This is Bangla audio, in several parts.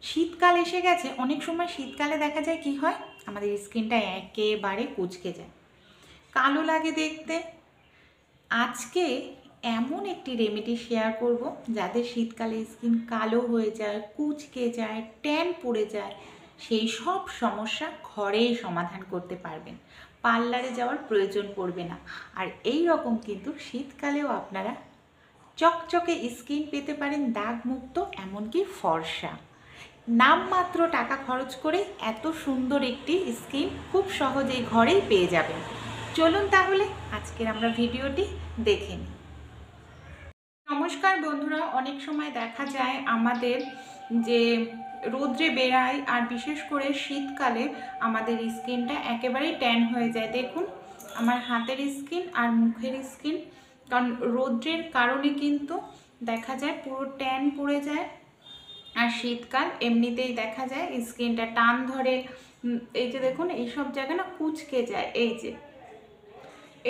শীতকাল এসে গেছে, অনেক সময় শীতকালে দেখা যায় কি হয়, আমাদের স্কিনটা একেবারে কুঁচকে যায়, কালো লাগে দেখতে। আজকে এমন একটি রেমেডি শেয়ার করব যাদের শীতকালে স্কিন কালো হয়ে যায়, কুঁচকে যায়, ট্যান পড়ে যায়, সেই সব সমস্যা ঘরেই সমাধান করতে পারবেন। পার্লারে যাওয়ার প্রয়োজন পড়বে না। আর এই রকম কিন্তু শীতকালেও আপনারা চকচকে স্কিন পেতে পারেন, দাগমুক্ত, এমনকি ফর্সা। নামমাত্র টাকা খরচ করে এত সুন্দর একটি স্কিন খুব সহজেই ঘরেই পেয়ে যাবেন। চলুন তাহলে আজকের আমরা ভিডিওটি দেখে নিই। নমস্কার বন্ধুরা, অনেক সময় দেখা যায় আমাদের যে রোদ্রে বেড়ায় আর বিশেষ করে শীতকালে আমাদের স্কিনটা একেবারেই ট্যান হয়ে যায়। দেখুন আমার হাতের স্কিন আর মুখের স্কিন, কারণ রোদ্রের কারণে কিন্তু দেখা যায় পুরো ট্যান পড়ে যায়। আর শীতকাল এমনিতেই দেখা যায় স্কিনটা টান ধরে, এই যে দেখুন এইসব জায়গা না কুঁচকে যায়, এই যে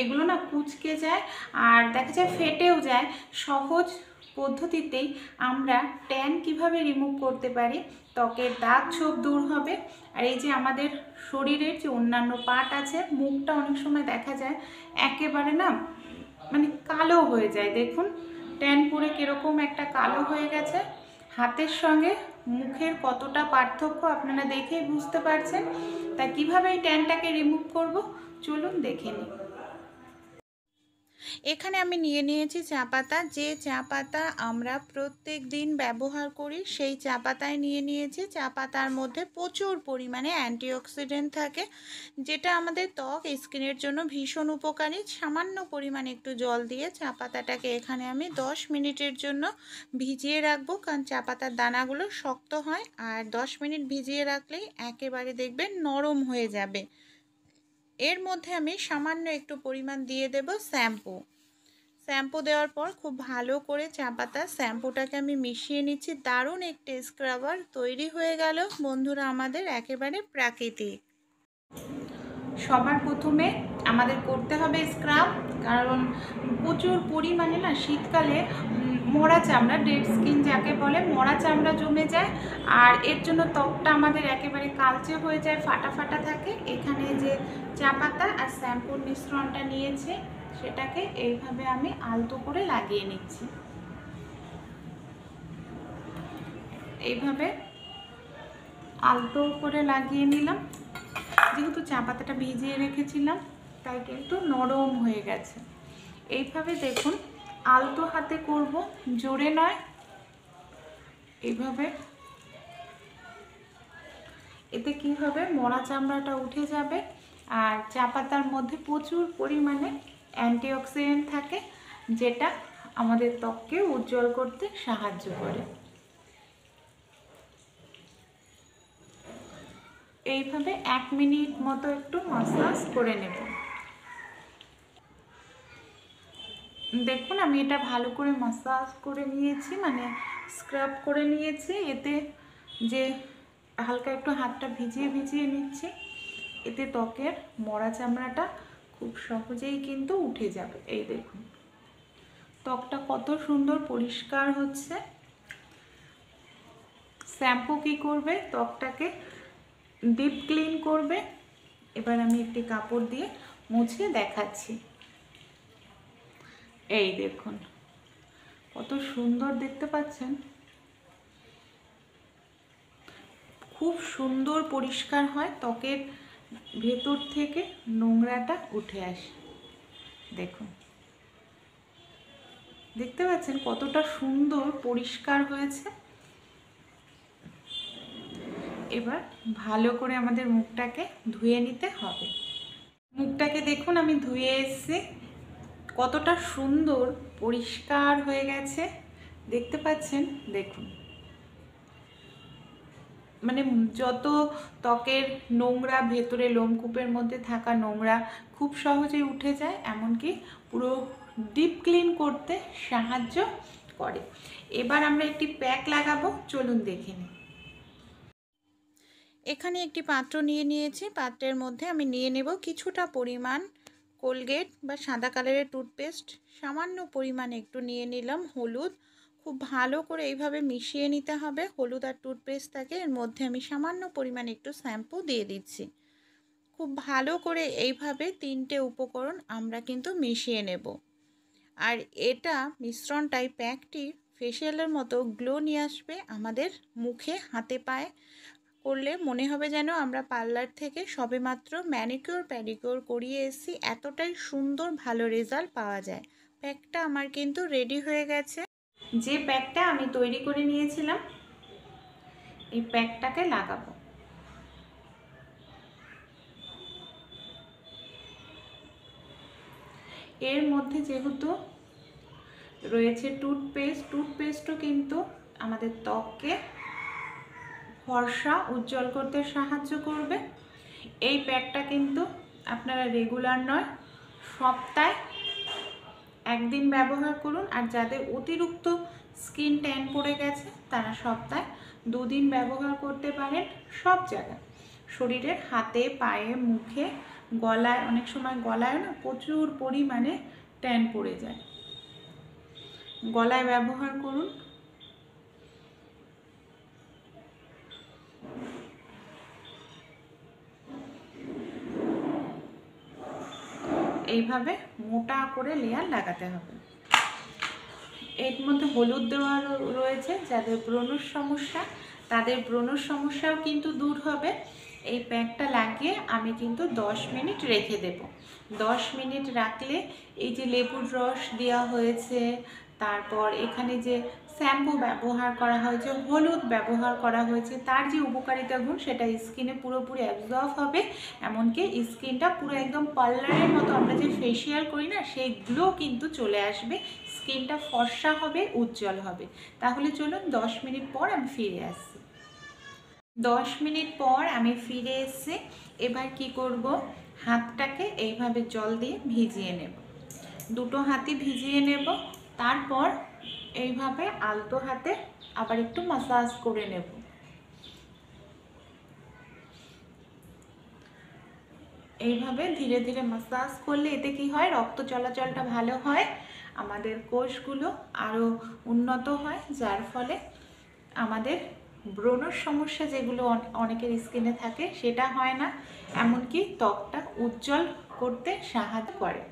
এগুলো না কুঁচকে যায় আর দেখা যায় ফেটেও যায়। সহজ পদ্ধতিতেই আমরা ট্যান কিভাবে রিমুভ করতে পারি, ত্বকের দাগ ছোপ দূর হবে। আর এই যে আমাদের শরীরের যে অন্যান্য পার্ট আছে, মুখটা অনেক সময় দেখা যায় একেবারে না মানে কালো হয়ে যায়। দেখুন ট্যান পরে কীরকম একটা কালো হয়ে গেছে। হাতের সঙ্গে মুখের কতটা পার্থক্য আপনারা দেখেই বুঝতে পারছেন। তা কীভাবে এই ট্যানটাকে রিমুভ করব চলুন দেখে নিই। এখানে আমি নিয়ে নিয়েছি চা পাতা। যে চা পাতা আমরা প্রত্যেক দিন ব্যবহার করি সেই চা পাতায় নিয়ে নিয়েছি। চা পাতার মধ্যে প্রচুর পরিমাণে অ্যান্টিঅক্সিডেন্ট থাকে, যেটা আমাদের ত্বক স্কিনের জন্য ভীষণ উপকারী। সামান্য পরিমাণে একটু জল দিয়ে চা পাতাটাকে এখানে আমি 10 মিনিটের জন্য ভিজিয়ে রাখবো, কারণ চা পাতার দানাগুলো শক্ত হয়। আর 10 মিনিট ভিজিয়ে রাখলেই একেবারে দেখবেন নরম হয়ে যাবে। এর মধ্যে আমি সামান্য একটু পরিমাণ দিয়ে দেব শ্যাম্পু। শ্যাম্পু দেওয়ার পর খুব ভালো করে চা পাতা শ্যাম্পুটাকে আমি মিশিয়ে নিচ্ছি। দারুণ একটি স্ক্রাবার তৈরি হয়ে গেল বন্ধুরা, আমাদের একেবারে প্রাকৃতিক। সবার প্রথমে আমাদের করতে হবে স্ক্রাব, কারণ প্রচুর পরিমাণে না শীতকালে মরা চামড়া, ডেড স্কিন যাকে বলে, মরা চামড়া জমে যায়। আর এর জন্য ত্বকটা আমাদের একেবারে কালচে হয়ে যায়, ফাটা ফাটা থাকে। এখানে যে চা পাতা আর শ্যাম্পুর মিশ্রণটা নিয়েছে সেটাকে এইভাবে আমি আলতো করে লাগিয়ে নিচ্ছি। এইভাবে আলতো করে লাগিয়ে নিলাম। যেহেতু চা পাতাটা ভিজিয়ে রেখেছিলাম তাই কিন্তু নরম হয়ে গেছে। এইভাবে দেখুন আলতো হাতে করব, জোরে নয়। এইভাবে এতে কি হবে, মরা চামড়াটা উঠে যাবে। আর চা পাতার মধ্যে প্রচুর পরিমাণে অ্যান্টিঅক্সিডেন্ট থাকে, যেটা আমাদের ত্বককে উজ্জ্বল করতে সাহায্য করে। এইভাবে 1 মিনিট মতো একটু মাসাজ করে নেব। দেখুন আমি এটা ভালো করে মাসাজ করে নিয়েছি, মানে স্ক্রাব করে নিয়েছি। এতে যে হালকা একটু হাতটা ভিজিয়ে ভিজিয়ে নিচ্ছি, এতে ত্বকের মরা চামড়াটা খুব সহজেই কিন্তু উঠে যাবে। এই দেখুন ত্বকটা কত সুন্দর পরিষ্কার হচ্ছে। শ্যাম্পু কি করবে, ত্বকটাকে ডিপ ক্লিন করবে। এবার আমি একটি কাপড় দিয়ে মুছে দেখাচ্ছি। এই দেখুন কত সুন্দর দেখতে পাচ্ছেন, খুব সুন্দর পরিষ্কার হয়, ত্বকের ভেতর থেকে নোংরাটা উঠে আসে। দেখুন দেখতে পাচ্ছেন কতটা সুন্দর পরিষ্কার হয়েছে। এবার ভালো করে আমাদের মুখটাকে ধুয়ে নিতে হবে। মুখটাকে দেখুন আমি ধুয়ে এসেছি, কতটা সুন্দর পরিষ্কার হয়ে গেছে দেখতে পাচ্ছেন। দেখুন মানে যত ত্বকের নোংরা, ভেতরে লোমকূপের মধ্যে থাকা নোংরা খুব সহজেই উঠে যায়, এমনকি পুরো ডিপ ক্লিন করতে সাহায্য করে। এবার আমরা একটি প্যাক লাগাবো, চলুন দেখে নিই। এখানে একটি পাত্র নিয়ে নিয়েছি। পাত্রের মধ্যে আমি নিয়ে নেব কিছুটা পরিমাণ কোলগেট বা সাদা কালারের টুথপেস্ট, সামান্য পরিমাণে একটু নিয়ে নিলাম হলুদ, খুব ভালো করে এইভাবে মিশিয়ে নিতে হবে হলুদ আর টুথপেস্টটাকে। এর মধ্যে আমি সামান্য পরিমাণে একটু শ্যাম্পু দিয়ে দিচ্ছি। খুব ভালো করে এইভাবে 3টে উপকরণ আমরা কিন্তু মিশিয়ে নেব। আর এটা মিশ্রণটাই প্যাকটি ফেশিয়ালের মতো গ্লো নিয়ে আসবে আমাদের মুখে, হাতে পায়ে করলে মনে হবে যেন আমরা পার্লার থেকে সবেমাত্র ম্যানিকিওর প্যাডিকিওর করিয়ে এসেছি, এতটাই সুন্দর ভালো রেজাল্ট পাওয়া যায়। প্যাকটা আমার কিন্তু রেডি হয়ে গেছে। যে প্যাকটা আমি তৈরি করে নিয়েছিলাম এই প্যাকটাকে লাগাবো। এর মধ্যে যেহেতু রয়েছে টুথপেস্টও কিন্তু আমাদের ত্বককে ফর্সা উজ্জ্বল করতে সাহায্য করবে। এই প্যাকটা কিন্তু আপনারা রেগুলার নয়, সপ্তাহে একদিন ব্যবহার করুন। আর যাদের অতিরিক্ত স্কিন ট্যান পড়ে গেছে তারা সপ্তাহে 2 দিন ব্যবহার করতে পারেন। সব জায়গায়, শরীরের হাতে, পায়ে, মুখে, গলায়, অনেক সময় গলায় না প্রচুর পরিমাণে ট্যান পড়ে যায়, গলায় ব্যবহার করুন। এইভাবে মোটা করে লেয়ার লাগাতে হবে। এর মধ্যে হলুদ দেওয়া রয়েছে, যাদের ব্রণর সমস্যা তাদের ব্রণর সমস্যাও কিন্তু দূর হবে। এই প্যাকটা লাগিয়ে আমি কিন্তু 10 মিনিট রেখে দেব। 10 মিনিট রাখলে এই যে লেবুর রস দেওয়া হয়েছে, তারপর এখানে যে শ্যাম্পু ব্যবহার করা হয়েছে, হলুদ ব্যবহার করা হয়েছে, তার যে উপকারিতা গুণ সেটা স্কিনে পুরোপুরি অ্যাবজর্ব হবে। এমনকি স্কিনটা পুরো একদম পার্লারের মতো আমরা যে ফেসিয়াল করি না, সেই গ্লো কিন্তু চলে আসবে। স্কিনটা ফর্সা হবে, উজ্জ্বল হবে। তাহলে চলুন 10 মিনিট পর আমি ফিরে আসছি। 10 মিনিট পর আমি ফিরে এসে এবার কি করব, হাতটাকে এইভাবে জল দিয়ে ভিজিয়ে নেব। দুটো হাতই ভিজিয়ে নেব। তারপর এইভাবে আলতো হাতে আবার একটু মাসাজ করে নেব। এইভাবে ধীরে ধীরে মাসাজ করলে এতে কি হয়, রক্ত চলাচলটা ভালো হয়, আমাদের কোষগুলো আরও উন্নত হয়, যার ফলে আমাদের ব্রণর সমস্যা যেগুলো অনেকের স্কিনে থাকে সেটা হয় না, এমনকি ত্বকটা উজ্জ্বল করতে সাহায্য করে।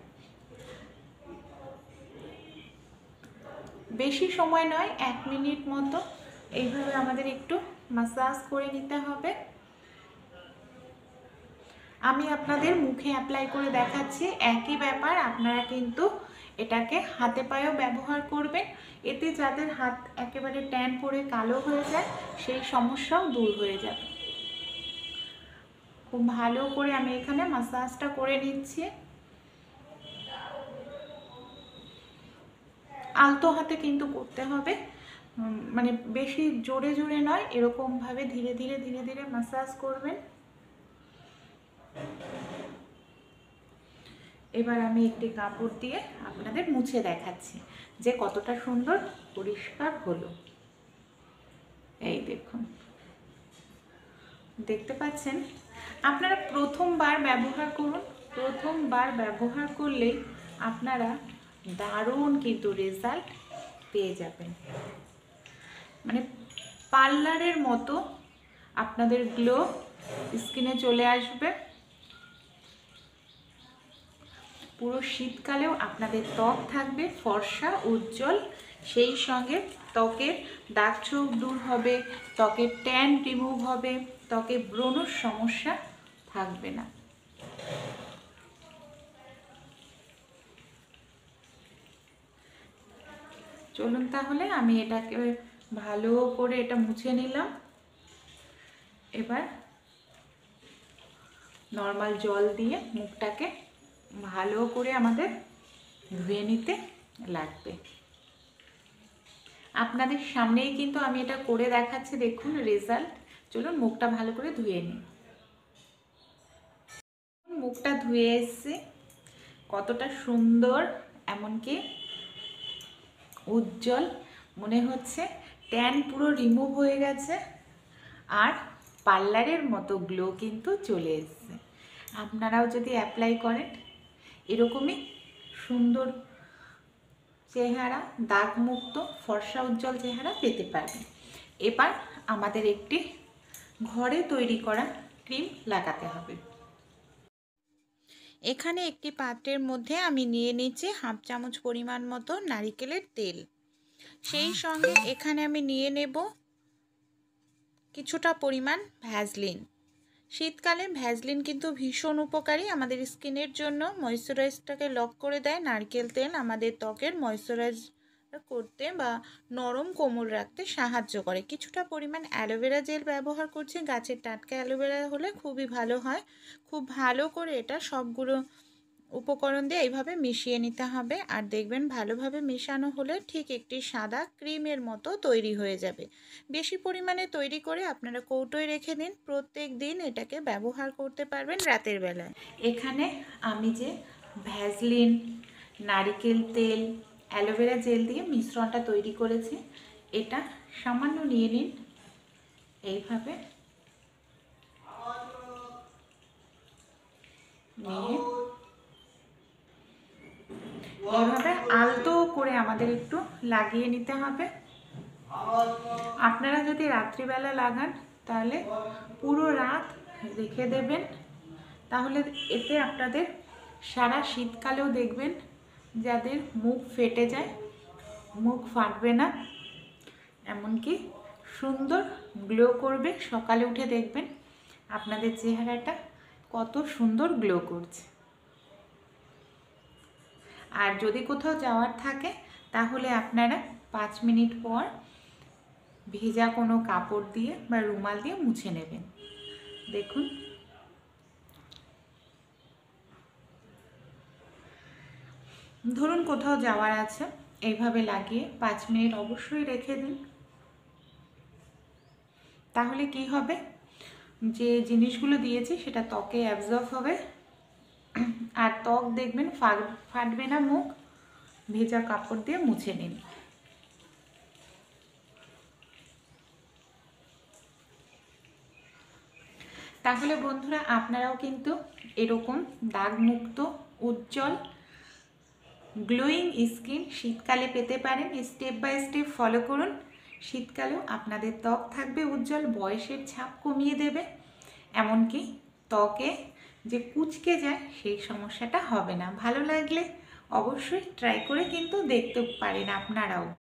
বেশি সময় নয়, 1 মিনিট মতো এইভাবে আমাদের একটু মাসাজ করে নিতে হবে। আমি আপনাদের মুখে অ্যাপ্লাই করে দেখাচ্ছি, একই ব্যাপার। আপনারা কিন্তু এটাকে হাতে পায়েও ব্যবহার করবেন। এতে যাদের হাত একেবারে ট্যান পড়ে কালো হয়ে যায় সেই সমস্যাও দূর হয়ে যাবে। খুব ভালো করে আমি এখানে মাসাজটা করে নিচ্ছি। আলতো হাতে কিন্তু করতে হবে, মানে বেশি জোরে জোরে নয়, এরকমভাবে ধীরে ধীরে ধীরে ধীরে মাসাজ করবেন। এবার আমি একটি কাপড় দিয়ে আপনাদের মুছে দেখাচ্ছি যে কতটা সুন্দর পরিষ্কার হলো। এই দেখুন, দেখতে পাচ্ছেন? আপনারা প্রথমবার ব্যবহার করুন। প্রথমবার ব্যবহার করলেই আপনারা দারুণ কিন্তু রেজাল্ট পেয়ে যাবেন। মানে পার্লারের মতো আপনাদের গ্লো স্কিনে চলে আসবে। পুরো শীতকালেও আপনাদের ত্বক থাকবে ফর্সা, উজ্জ্বল। সেই সঙ্গে ত্বকের দাগ ছোপ দূর হবে, ত্বকের ট্যান রিমুভ হবে, ত্বকে ব্রণর সমস্যা থাকবে না। চলুন তাহলে আমি এটাকে ভালো করে এটা মুছে নিলাম। এবার নর্মাল জল দিয়ে মুখটাকে ভালো করে আমাদের ধুয়ে নিতে লাগবে। আপনাদের সামনেই কিন্তু আমি এটা করে দেখাচ্ছি, দেখুন রেজাল্ট। চলুন মুখটা ভালো করে ধুয়ে নিই। মুখটা ধুয়ে এসেছি, কতটা সুন্দর, এমনকি উজ্জ্বল মনে হচ্ছে, ট্যান পুরো রিমুভ হয়ে গেছে, আর পার্লারের মতো গ্লো কিন্তু চলে এসেছে। আপনারাও যদি অ্যাপ্লাই করেন এরকমই সুন্দর চেহারা, দাগমুক্ত ফর্সা উজ্জ্বল চেহারা পেতে পারবেন। এবার আমাদের একটি ঘরে তৈরি করা ক্রিম লাগাতে হবে। এখানে একটি পাত্রের মধ্যে আমি নিয়ে নিচ্ছি 1/2 চামচ পরিমাণ মতো নারিকেলের তেল। সেই সঙ্গে এখানে আমি নিয়ে নেব কিছুটা পরিমাণ ভ্যাসলিন। শীতকালে ভ্যাসলিন কিন্তু ভীষণ উপকারী আমাদের স্কিনের জন্য, ময়েশ্চারাইজটাকে লক করে দেয়। নারকেল তেল আমাদের ত্বকের ময়েশ্চারাইজ করতে বা নরম কোমল রাখতে সাহায্য করে। কিছুটা পরিমাণ অ্যালোভেরা জেল ব্যবহার করছি, গাছের টাটকা অ্যালোভেরা হলে খুবই ভালো হয়। খুব ভালো করে এটা সবগুলো উপকরণ দিয়ে এইভাবে মিশিয়ে নিতে হবে। আর দেখবেন ভালোভাবে মেশানো হলে ঠিক একটি সাদা ক্রিমের মতো তৈরি হয়ে যাবে। বেশি পরিমাণে তৈরি করে আপনারা কৌটোয় রেখে দিন, প্রত্যেক দিন এটাকে ব্যবহার করতে পারবেন রাতের বেলায়। এখানে আমি যে ভ্যাসলিন, নারিকেল তেল, অ্যালোভেরা জেল দিয়ে মিশ্রণটা তৈরি করেছি, এটা সামান্য নিয়ে নিন। এইভাবে নিয়ে এইভাবে আলতো করে আমাদের একটু লাগিয়ে নিতে হবে। আপনারা যদি রাত্রিবেলা লাগান তাহলে পুরো রাত রেখে দেবেন, তাহলে এতে আপনাদের সারা শীতকালেও দেখবেন যাদের মুখ ফেটে যায় মুখ ফাটবে না, এমনকি সুন্দর গ্লো করবে। সকালে উঠে দেখবেন আপনাদের চেহারাটা কত সুন্দর গ্লো করছে। আর যদি কোথাও যাওয়ার থাকে তাহলে আপনারা 5 মিনিট পর ভেজা কোনো কাপড় দিয়ে বা রুমাল দিয়ে মুছে নেবেন। দেখুন ধরুন কোথাও যাওয়ার আছে, এইভাবে লাগিয়ে 5 মিনিট অবশ্যই রেখে দিন। তাহলে কি হবে, যে জিনিসগুলো দিয়েছি সেটা ত্বকে অ্যাবজর্ব হবে আর ত্বক দেখবেন ফাটবে না মুখ। ভেজা কাপড় দিয়ে মুছে নিন। তাহলে বন্ধুরা আপনারাও কিন্তু এরকম দাগমুক্ত উজ্জ্বল গ্লোয়িং স্কিন শীতকালে পেতে পারেন। স্টেপ বাই স্টেপ ফলো করুন, শীতকালেও আপনাদের ত্বক থাকবে উজ্জ্বল, বয়সের ছাপ কমিয়ে দেবে, এমনকি ত্বকে যে কুঁচকে যায় সেই সমস্যাটা হবে না। ভালো লাগলে অবশ্যই ট্রাই করে কিন্তু দেখতে পারেন আপনারাও।